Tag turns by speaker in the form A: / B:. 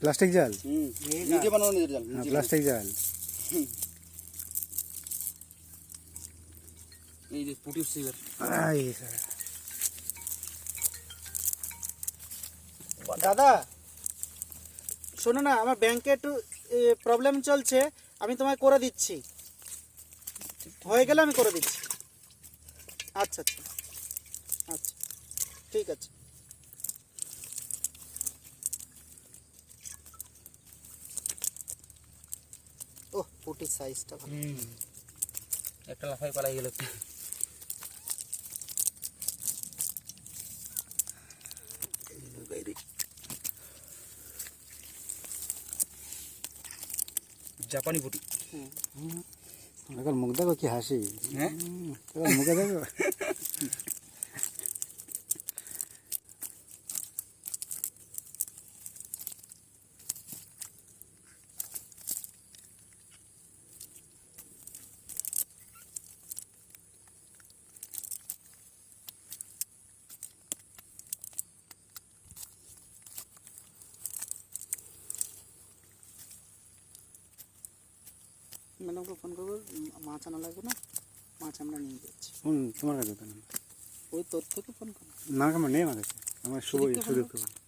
A: Plastic জাল,
B: নিজে বানানো নিজের জাল,
A: প্লাস্টিক জাল।
B: এই যে পুটি উঠছে এবার।
C: দাদা শোনো না, আমার ব্যাংকে একটু প্রবলেম চলছে, আমি তোমায় করে দিচ্ছি, হয়ে গেলে আমি করে দিচ্ছি। আচ্ছা আচ্ছা আচ্ছা, ঠিক আছে। ওহ, পুটির সাইজটা ভালো।
B: একটা লাফাই পালাই গেল। জাপানি পুটি।
A: এখন মুখ দেখো কি হাসি,
B: হ্যাঁ
A: এখন মুখে দেখো।
C: ম্যাডামকে ফোন করবো, মাছ আনা লাগবে না, মাছ আমরা নিয়ে যাচ্ছি।
A: তোমার কাছে তো
C: ওই তোর থেকে ফোন করো।
A: না, আমার নেই, আমার কাছে আমার শুভ
C: সুদীপকে ফোন
A: সুযোগ।